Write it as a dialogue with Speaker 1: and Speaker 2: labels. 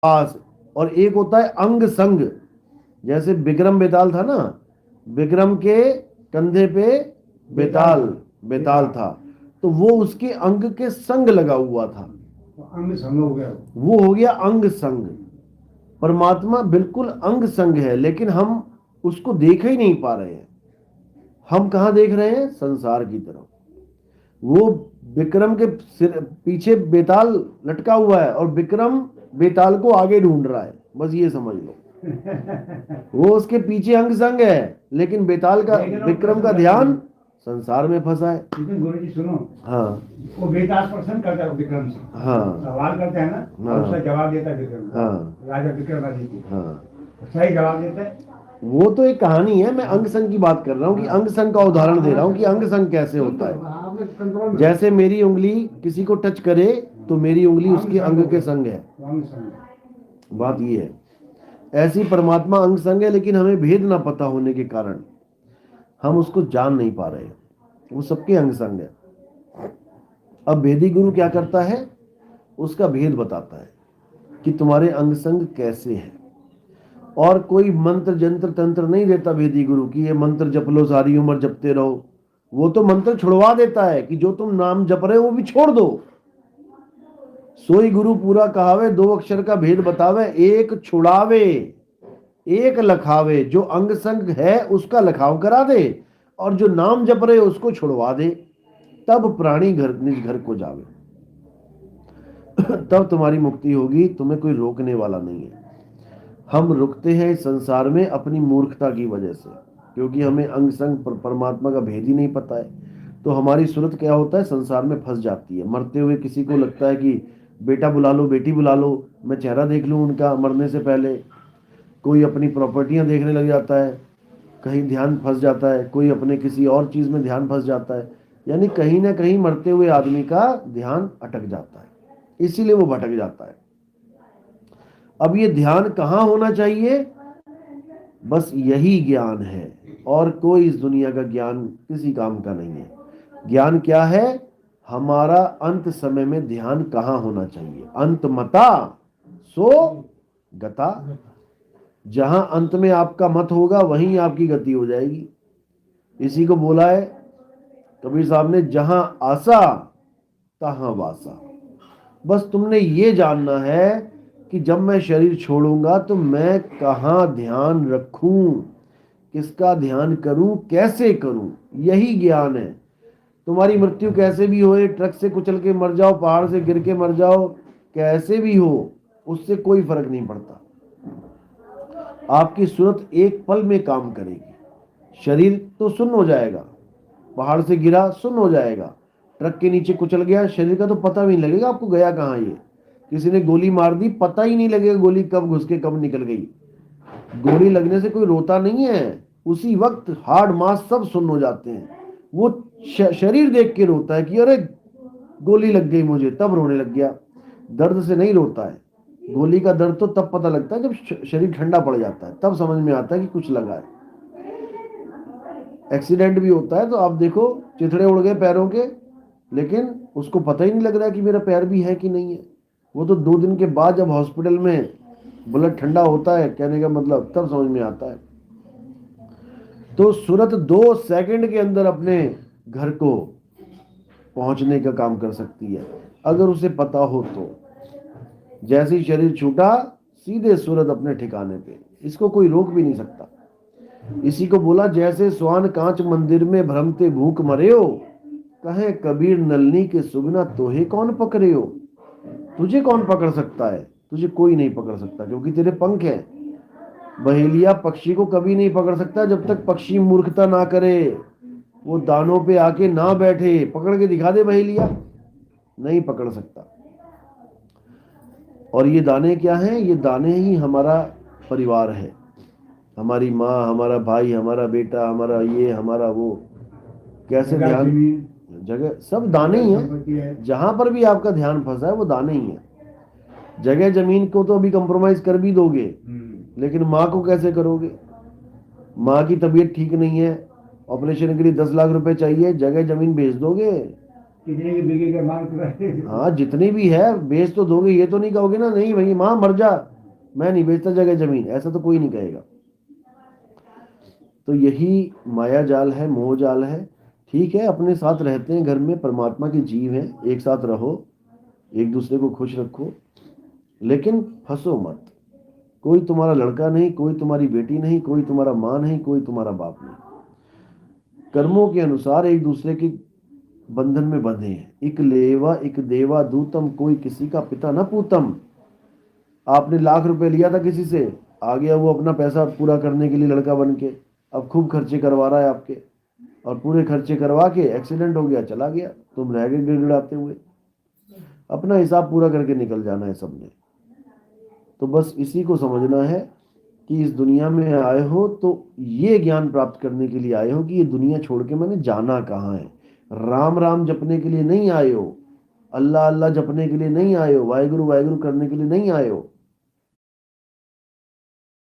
Speaker 1: पास, और एक होता है अंग संग। जैसे विक्रम बेताल था ना, विक्रम के कंधे पे बेताल बेताल था, तो वो उसके अंग के संग लगा हुआ था,
Speaker 2: अंग संग हो गया।
Speaker 1: वो हो गया अंग संग। परमात्मा बिल्कुल अंग संग है, लेकिन हम उसको देख ही नहीं पा रहे हैं। हम कहाँ देख रहे हैं? संसार की तरफ। वो विक्रम के सिर पीछे बेताल लटका हुआ है, और विक्रम बेताल को आगे ढूंढ रहा है, बस ये समझ लो। वो उसके पीछे अंग संग है, लेकिन बेताल का, विक्रम का ध्यान संसार में फंसा है।
Speaker 2: लेकिन गुरु जी सुनो,
Speaker 1: हाँ
Speaker 2: वो बेताल प्रश्न करता है विक्रम से,
Speaker 1: हाँ
Speaker 2: सवाल करते हैं ना,
Speaker 1: हाँ
Speaker 2: और उसका जवाब देता है विक्रम,
Speaker 1: हाँ
Speaker 2: राजा विक्रमादित्य
Speaker 1: हाँ।
Speaker 2: सही जवाब देता है।
Speaker 1: वो तो एक कहानी है, मैं अंग संग की बात कर रहा हूँ, कि अंग संग का उदाहरण दे रहा हूँ कि अंग संग कैसे होता है। जैसे मेरी उंगली किसी को टच करे तो मेरी उंगली उसके अंग के संग है, बात ये है। ऐसी परमात्मा अंग संग है, लेकिन हमें भेद ना पता होने के कारण हम उसको जान नहीं पा रहे हैं। वो सबके अंग संग है। अब भेदी गुरु क्या करता है? उसका भेद बताता है कि तुम्हारे अंग संग कैसे है। और कोई मंत्र जंत्र तंत्र नहीं देता भेदी गुरु कि ये मंत्र जप लो, सारी उम्र जपते रहो। वो तो मंत्र छुड़वा देता है कि जो तुम नाम जप रहे हो वो भी छोड़ दो। सोई गुरु पूरा कहावे, दो अक्षर का भेद बतावे, एक छुड़ावे एक लखावे। जो अंग संग है उसका लखाव करा दे, और जो नाम जप रहे उसको छुड़वा दे, तब प्राणी घर निज घर को जावे। तब तुम्हारी मुक्ति होगी, तुम्हें कोई रोकने वाला नहीं है। हम रुकते हैं इस संसार में अपनी मूर्खता की वजह से, क्योंकि हमें अंग संग परमात्मा का भेद ही नहीं पता है। तो हमारी सूरत क्या होता है? संसार में फंस जाती है। मरते हुए किसी को लगता है कि बेटा बुला लो, बेटी बुला लो, मैं चेहरा देख लूं उनका मरने से पहले। कोई अपनी प्रॉपर्टियां देखने लग जाता है, कहीं ध्यान फंस जाता है। कोई अपने किसी और चीज में ध्यान फंस जाता है। यानी कहीं ना कहीं मरते हुए आदमी का ध्यान अटक जाता है, इसीलिए वो भटक जाता है। अब ये ध्यान कहाँ होना चाहिए? बस यही ज्ञान है, और कोई इस दुनिया का ज्ञान किसी काम का नहीं है। ज्ञान क्या है? हमारा अंत समय में ध्यान कहाँ होना चाहिए। अंत मता सो गता। जहां अंत में आपका मत होगा वहीं आपकी गति हो जाएगी। इसी को बोला है कबीर साहब ने, जहां आसा तहां वासा। बस तुमने ये जानना है कि जब मैं शरीर छोड़ूंगा तो मैं कहाँ ध्यान रखूं, किसका ध्यान करूं, कैसे करूं। यही ज्ञान है। तुम्हारी मृत्यु कैसे भी होए, ट्रक से कुचल के मर जाओ, पहाड़ से गिर के मर जाओ, कैसे भी हो, उससे कोई फर्क नहीं पड़ता। आपकी सूरत एक पल में काम करेगी। शरीर तो सुन्न हो जाएगा, पहाड़ से गिरा सुन्न हो जाएगा, ट्रक के नीचे कुचल गया, शरीर का तो पता भी नहीं लगेगा आपको गया कहाँ ये। किसी ने गोली मार दी, पता ही नहीं लगेगा गोली कब घुस के कब निकल गई। गोली लगने से कोई रोता नहीं है, उसी वक्त हार्ड मास सब सुन्न हो जाते हैं। वो शरीर देख के रोता है कि अरे गोली लग गई मुझे, तब रोने लग गया। दर्द से नहीं रोता है। गोली का दर्द तो तब पता लगता है जब शरीर ठंडा पड़ जाता है, तब समझ में आता है कि कुछ लगा है। एक्सीडेंट भी होता है तो आप देखो, चिथड़े उड़ गए पैरों के, लेकिन उसको पता ही नहीं लग रहा है कि मेरा पैर भी है कि नहीं है। वो तो 2 दिन के बाद जब हॉस्पिटल में ब्लड ठंडा होता है, कहने का मतलब तब समझ में आता है। तो सूरत 2 सेकंड के अंदर अपने घर को पहुंचने का काम कर सकती है, अगर उसे पता हो तो। जैसे ही शरीर छूटा, सीधे सूरत अपने ठिकाने पे, इसको कोई रोक भी नहीं सकता। इसी को बोला, जैसे स्वान कांच मंदिर में भ्रमते भूख मरे हो, कहे कबीर नलनी के सुगना तोहे कौन पकड़े हो। तुझे कौन पकड़ सकता है? तुझे कोई नहीं पकड़ सकता, क्योंकि तेरे पंख हैं। बहेलिया पक्षी को कभी नहीं पकड़ सकता जब तक पक्षी मूर्खता ना करे, वो दानों पे आके ना बैठे। पकड़ के दिखा दे बहेलिया, नहीं पकड़ सकता। और ये दाने क्या हैं? ये दाने ही हमारा परिवार है। हमारी माँ, हमारा भाई, हमारा बेटा, हमारा ये, हमारा वो। कैसे ध्यान, जगह सब दाने ही हैं। जहां पर भी आपका ध्यान फंसा है वो दाने ही है। जगह जमीन को तो अभी कंप्रोमाइज कर भी दोगे, लेकिन माँ को कैसे करोगे? माँ की तबीयत ठीक नहीं है, ऑपरेशन के लिए 10 लाख रुपए चाहिए, जगह जमीन बेच दोगे?
Speaker 2: कितने की बिकेगा मांग कर
Speaker 1: हाँ जितनी भी है बेच तो दोगे, ये तो नहीं कहोगे ना नहीं भाई माँ मर जा, मैं नहीं बेचता जगह जमीन, ऐसा तो कोई नहीं कहेगा। तो यही माया जाल है, मोह जाल है। ठीक है अपने साथ रहते हैं घर में, परमात्मा के जीव हैं, एक साथ रहो, एक दूसरे को खुश रखो, लेकिन फंसो मत। कोई तुम्हारा लड़का नहीं, कोई तुम्हारी बेटी नहीं, कोई तुम्हारा माँ नहीं, कोई तुम्हारा बाप नहीं। कर्मों के अनुसार एक दूसरे के बंधन में बंधे हैं। इक लेवा इक देवा दूतम, कोई किसी का पिता न पूतम। आपने लाख रुपए लिया था किसी से, आ गया वो अपना पैसा पूरा करने के लिए लड़का बन के, अब खूब खर्चे करवा रहा है आपके, और पूरे खर्चे करवा के एक्सीडेंट हो गया, चला गया, तुम रह गए गिड़गिड़ाते हुए। अपना हिसाब पूरा करके निकल जाना है सबने। तो बस इसी को समझना है कि इस दुनिया में आए हो तो ये ज्ञान प्राप्त करने के लिए आए हो कि ये दुनिया छोड़ के मैंने जाना कहाँ है। राम राम जपने के लिए नहीं आए हो, अल्लाह अल्लाह जपने के लिए नहीं आए हो, वाहेगुरु वाहेगुरु करने के लिए नहीं आए हो।